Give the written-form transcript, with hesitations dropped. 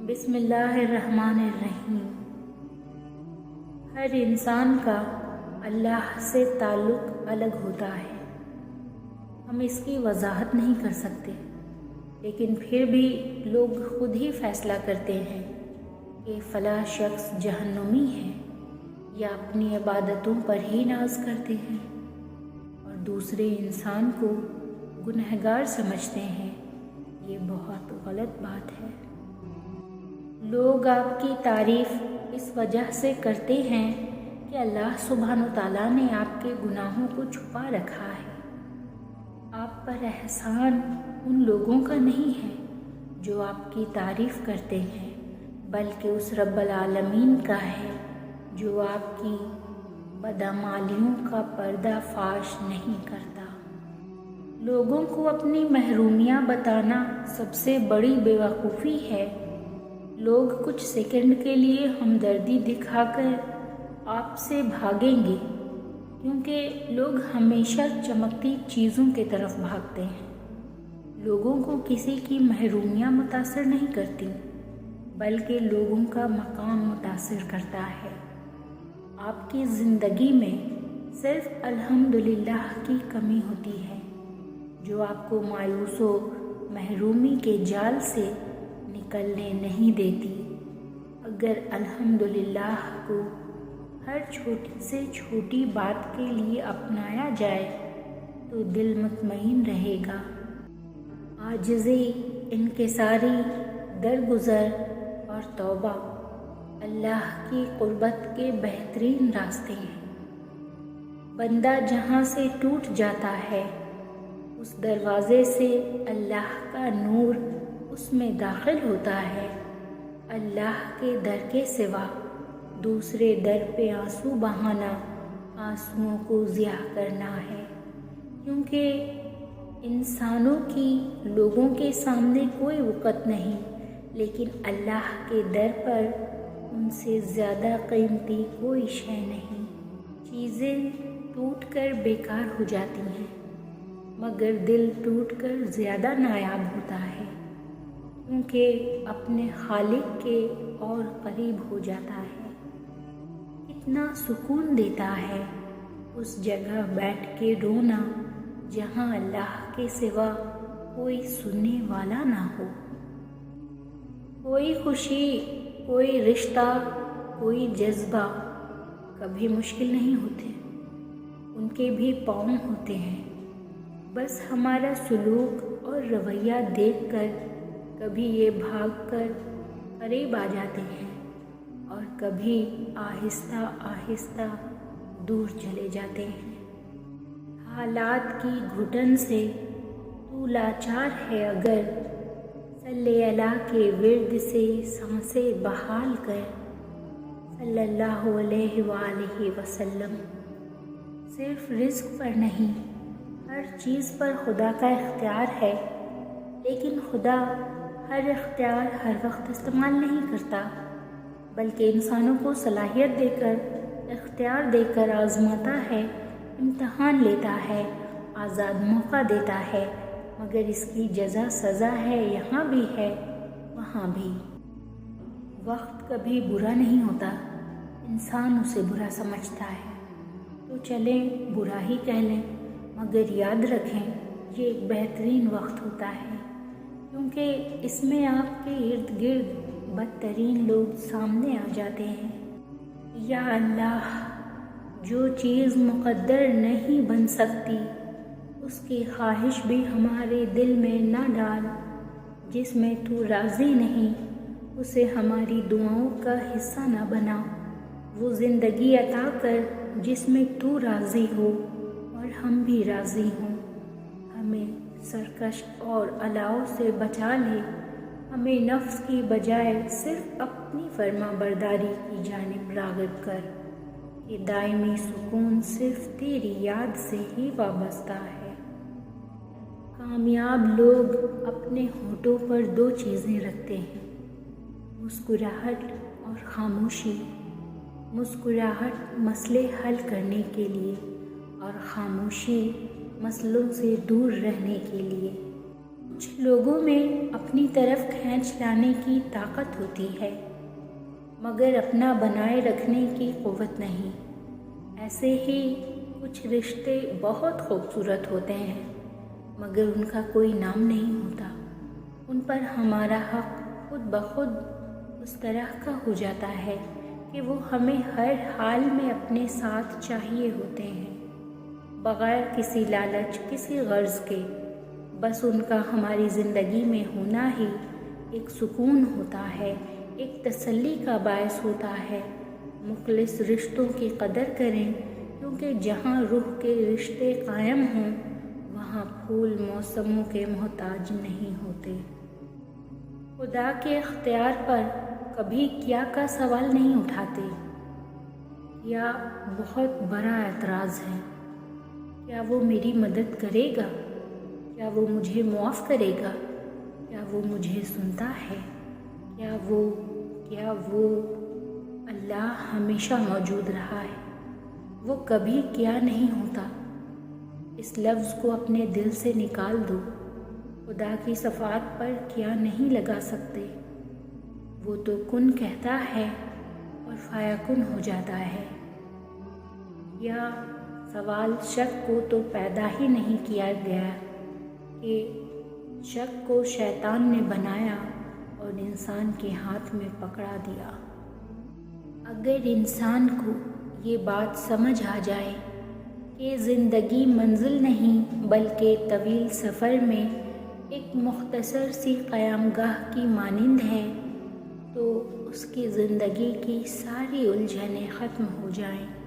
بسم اللہ الرحمن الرحیم۔ ہر انسان کا اللہ سے تعلق الگ ہوتا ہے۔ ہم اس کی وضاحت نہیں کر سکتے، لیکن پھر بھی لوگ خود ہی فیصلہ کرتے ہیں کہ فلاں شخص جہنمی ہے، یا اپنی عبادتوں پر ہی ناز کرتے ہیں اور دوسرے انسان کو گنہگار سمجھتے ہیں۔ یہ بہت غلط بات ہے۔ لوگ آپ کی تعریف اس وجہ سے کرتے ہیں کہ اللہ سبحانہ و تعالیٰ نے آپ کے گناہوں کو چھپا رکھا ہے۔ آپ پر احسان ان لوگوں کا نہیں ہے جو آپ کی تعریف کرتے ہیں، بلکہ اس رب العالمین کا ہے جو آپ کی بدعمالیوں کا پردہ فاش نہیں کرتا۔ لوگوں کو اپنی محرومیاں بتانا سب سے بڑی بیوقوفی ہے۔ لوگ کچھ سیکنڈ کے لیے ہمدردی دکھا کر آپ سے بھاگیں گے، کیونکہ لوگ ہمیشہ چمکتی چیزوں کی طرف بھاگتے ہیں۔ لوگوں کو کسی کی محرومیاں متاثر نہیں کرتی، بلکہ لوگوں کا مقام متاثر کرتا ہے۔ آپ کی زندگی میں صرف الحمدللہ کی کمی ہوتی ہے، جو آپ کو مایوس و محرومی کے جال سے نکلنے نہیں دیتی۔ اگر الحمدللہ کو ہر چھوٹی سے چھوٹی بات کے لیے اپنایا جائے تو دل مطمئن رہے گا۔ عاجزی، انکساری، درگزر اور توبہ اللہ کی قربت کے بہترین راستے ہیں۔ بندہ جہاں سے ٹوٹ جاتا ہے، اس دروازے سے اللہ کا نور اس میں داخل ہوتا ہے۔ اللہ کے در کے سوا دوسرے در پہ آنسو بہانا آنسوؤں کو ضیاع کرنا ہے، کیونکہ انسانوں کی لوگوں کے سامنے کوئی وقت نہیں، لیکن اللہ کے در پر ان سے زیادہ قیمتی کوئی شے نہیں۔ چیزیں ٹوٹ کر بیکار ہو جاتی ہیں، مگر دل ٹوٹ کر زیادہ نایاب ہوتا ہے، کیونکہ اپنے خالق کے اور قریب ہو جاتا ہے۔ کتنا سکون دیتا ہے اس جگہ بیٹھ کے رونا جہاں اللہ کے سوا کوئی سننے والا نہ ہو۔ کوئی خوشی، کوئی رشتہ، کوئی جذبہ کبھی مشکل نہیں ہوتے، ان کے بھی پاؤں ہوتے ہیں۔ بس ہمارا سلوک اور رویہ دیکھ کر کبھی یہ بھاگ کر قریب آ جاتے ہیں اور کبھی آہستہ آہستہ دور چلے جاتے ہیں۔ حالات کی گھٹن سے تو لاچار ہے، اگر صلی اللہ کے ورد سے سانسیں بحال کر، صلی اللہ علیہ وآلہ وسلم۔ صرف رزق پر نہیں، ہر چیز پر خدا کا اختیار ہے، لیکن خدا ہر اختیار ہر وقت استعمال نہیں کرتا، بلکہ انسانوں کو صلاحیت دے کر، اختیار دے کر آزماتا ہے، امتحان لیتا ہے، آزاد موقع دیتا ہے، مگر اس کی جزا سزا ہے، یہاں بھی ہے وہاں بھی۔ وقت کبھی برا نہیں ہوتا، انسان اسے برا سمجھتا ہے، تو چلیں برا ہی کہہ لیں، مگر یاد رکھیں یہ ایک بہترین وقت ہوتا ہے، کیونکہ اس میں آپ کے ارد گرد بدترین لوگ سامنے آ جاتے ہیں۔ یا اللہ، جو چیز مقدر نہیں بن سکتی اس کی خواہش بھی ہمارے دل میں نہ ڈال، جس میں تو راضی نہیں اسے ہماری دعاؤں کا حصہ نہ بنا۔ وہ زندگی عطا کر جس میں تو راضی ہو اور ہم بھی راضی ہوں۔ ہمیں سرکش اور الاؤ سے بچا لے، ہمیں نفس کی بجائے صرف اپنی فرما برداری کی جانب راغب کر، کہ دائمی سکون صرف تیری یاد سے ہی وابستہ ہے۔ کامیاب لوگ اپنے ہونٹوں پر دو چیزیں رکھتے ہیں، مسکراہٹ اور خاموشی۔ مسکراہٹ مسئلے حل کرنے کے لیے اور خاموشی مسئلوں سے دور رہنے کے لیے۔ کچھ لوگوں میں اپنی طرف کھینچ لانے کی طاقت ہوتی ہے مگر اپنا بنائے رکھنے کی قوت نہیں۔ ایسے ہی کچھ رشتے بہت خوبصورت ہوتے ہیں مگر ان کا کوئی نام نہیں ہوتا۔ ان پر ہمارا حق خود بخود اس طرح کا ہو جاتا ہے کہ وہ ہمیں ہر حال میں اپنے ساتھ چاہیے ہوتے ہیں، بغیر کسی لالچ، کسی غرض کے۔ بس ان کا ہماری زندگی میں ہونا ہی ایک سکون ہوتا ہے، ایک تسلی کا باعث ہوتا ہے۔ مخلص رشتوں کی قدر کریں، کیونکہ جہاں روح کے رشتے قائم ہوں وہاں پھول موسموں کے محتاج نہیں ہوتے۔ خدا کے اختیار پر کبھی کیا کا سوال نہیں اٹھاتے۔ کیا بہت بڑا اعتراض ہے؟ کیا وہ میری مدد کرے گا؟ کیا وہ مجھے معاف کرے گا؟ کیا وہ مجھے سنتا ہے؟ کیا وہ اللہ ہمیشہ موجود رہا ہے؟ وہ کبھی کیا نہیں ہوتا۔ اس لفظ کو اپنے دل سے نکال دو۔ خدا کی صفات پر کیا نہیں لگا سکتے؟ وہ تو کن کہتا ہے اور فیکون ہو جاتا ہے۔ یا سوال شک کو تو پیدا ہی نہیں کیا گیا کہ شک کو شیطان نے بنایا اور انسان کے ہاتھ میں پکڑا دیا۔ اگر انسان کو یہ بات سمجھ آ جائے کہ زندگی منزل نہیں بلکہ طویل سفر میں ایک مختصر سی قیام گاہ کی مانند ہے، تو اس کی زندگی کی ساری الجھنیں ختم ہو جائیں۔